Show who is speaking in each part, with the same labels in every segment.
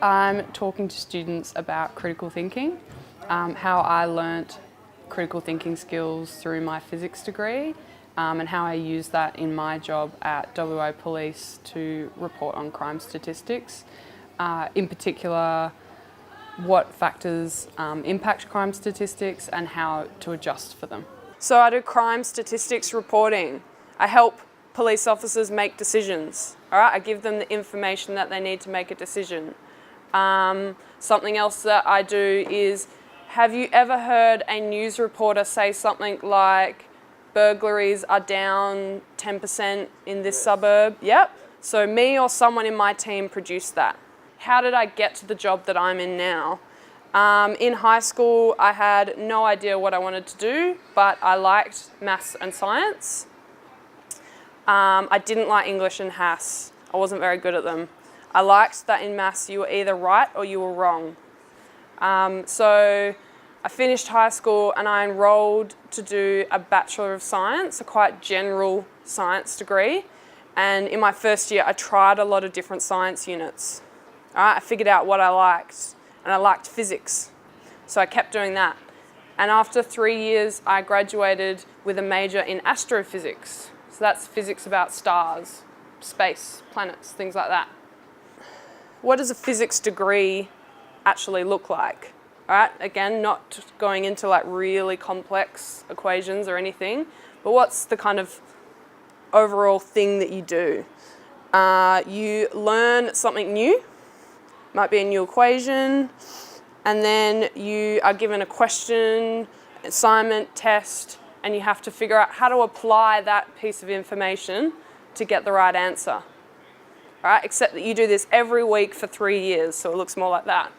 Speaker 1: I'm talking to students about critical thinking, how I learnt critical thinking skills through my physics degree, and how I use that in my job at WA Police to report on crime statistics. In particular, what factors impact crime statistics and how to adjust for them. So I do crime statistics reporting. I help police officers make decisions. All right, I give them the information that they need to make a decision. Something else that I do is, have you ever heard a news reporter say something like, burglaries are down 10% in this suburb? Yep. So me or someone in my team produced that. How did I get to the job that I'm in now? In high school, I had no idea what I wanted to do, but I liked maths and science. I didn't like English and Hass. I wasn't very good at them. I liked that in maths you were either right or you were wrong. So I finished high school and I enrolled to do a Bachelor of Science, a quite general science degree. And in my first year, I tried a lot of different science units. All right, I figured out what I liked, and I liked physics. So I kept doing that. And after 3 years, I graduated with a major in astrophysics. So that's physics about stars, space, planets, things like that. What does a physics degree actually look like? All right, again, not going into like really complex equations or anything, but what's the kind of overall thing that you do? You learn something new, might be a new equation, and then you are given a question, assignment, test, and you have to figure out how to apply that piece of information to get the right answer. All right, except that you do this every week for 3 years, so it looks more like that.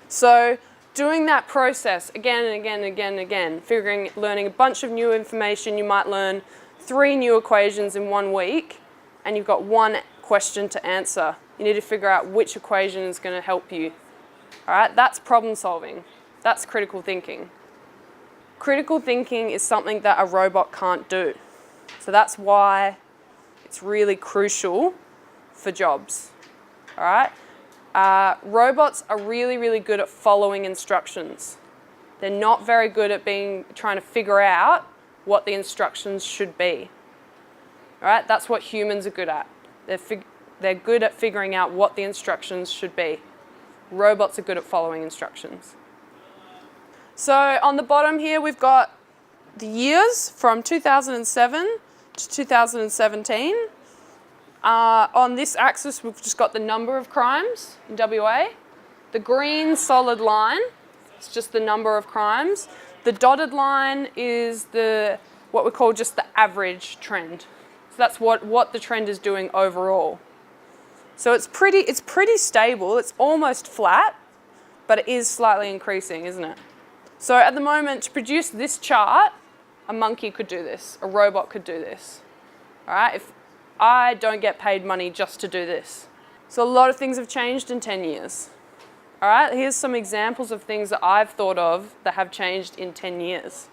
Speaker 1: So doing that process again and again and again and again, learning a bunch of new information, you might learn 3 new equations in 1 week, and you've got 1 question to answer. You need to figure out which equation is going to help you. All right, that's problem solving. That's critical thinking. Critical thinking is something that a robot can't do. So that's why it's really crucial for jobs. All right? Robots are really, really good at following instructions. They're not very good at trying to figure out what the instructions should be. All right? That's what humans are good at. They're good at figuring out what the instructions should be. Robots are good at following instructions. So on the bottom here, we've got the years from 2007 to 2017. On this axis, we've just got the number of crimes in WA. The green solid line is just the number of crimes. The dotted line is what we call just the average trend. So that's what the trend is doing overall. So it's pretty stable. It's almost flat, but it is slightly increasing, isn't it? So at the moment, to produce this chart, a monkey could do this. A robot could do this. All right? I don't get paid money just to do this. So a lot of things have changed in 10 years. All right, here's some examples of things that I've thought of that have changed in 10 years.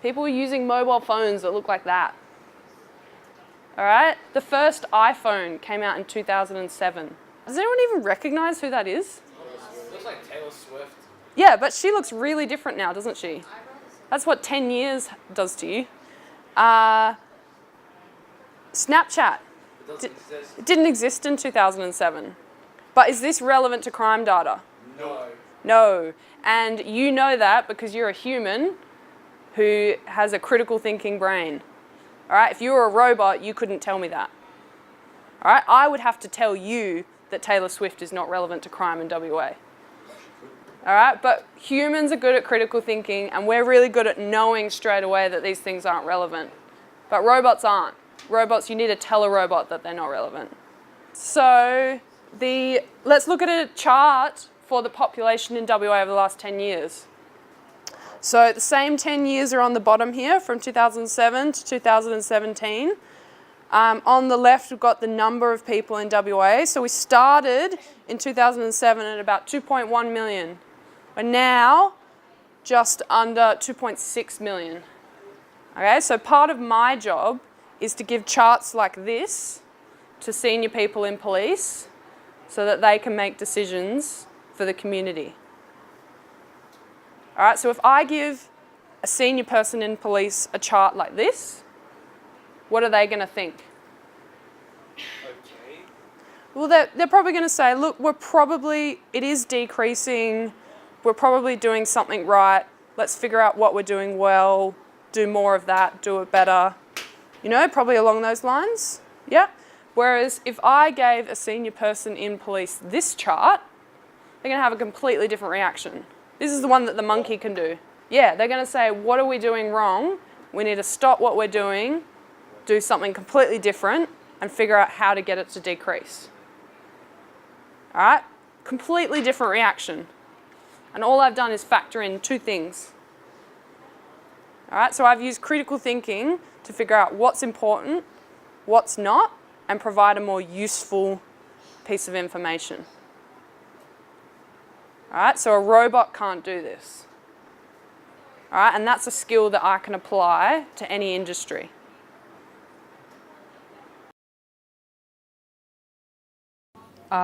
Speaker 1: People were using mobile phones that look like that. All right, the first iPhone came out in 2007. Does anyone even recognize who that is?
Speaker 2: It looks like Taylor Swift.
Speaker 1: Yeah, but she looks really different now, doesn't she? That's what 10 years does to you. Snapchat. It didn't exist in 2007. But is this relevant to crime data?
Speaker 2: No.
Speaker 1: No. And you know that because you're a human who has a critical thinking brain. All right? If you were a robot, you couldn't tell me that. All right? I would have to tell you that Taylor Swift is not relevant to crime in WA. All right? But humans are good at critical thinking, and we're really good at knowing straight away that these things aren't relevant. But robots aren't. Robots, you need to tell a robot that they're not relevant. So let's look at a chart for the population in WA over the last 10 years. So the same 10 years are on the bottom here from 2007 to 2017. On the left, we've got the number of people in WA. So we started in 2007 at about 2.1 million. We're now just under 2.6 million. Okay, so part of my job is to give charts like this to senior people in police so that they can make decisions for the community. All right, so if I give a senior person in police a chart like this, what are they going to think?
Speaker 2: Okay.
Speaker 1: Well, they're probably going to say, look, it is decreasing, we're probably doing something right, let's figure out what we're doing well, do more of that, do it better. You know, probably along those lines. Yeah. Whereas if I gave a senior person in police this chart, they're going to have a completely different reaction. This is the one that the monkey can do. Yeah, they're going to say, what are we doing wrong? We need to stop what we're doing, do something completely different, and figure out how to get it to decrease. All right? Completely different reaction. And all I've done is factor in two things. All right, so I've used critical thinking to figure out what's important, what's not, and provide a more useful piece of information. All right, so a robot can't do this. All right, and that's a skill that I can apply to any industry.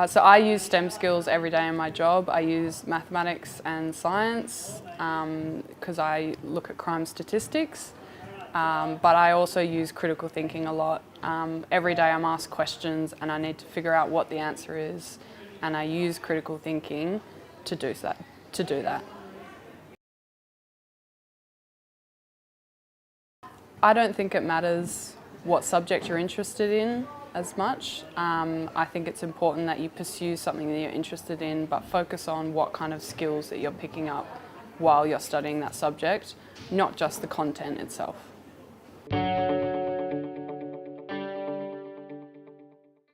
Speaker 1: So I use STEM skills every day in my job. I use mathematics and science because I look at crime statistics, but I also use critical thinking a lot. Every day I'm asked questions and I need to figure out what the answer is, and I use critical thinking to do that. I don't think it matters what subject you're interested in as much. I think it's important that you pursue something that you're interested in, but focus on what kind of skills that you're picking up while you're studying that subject, not just the content itself.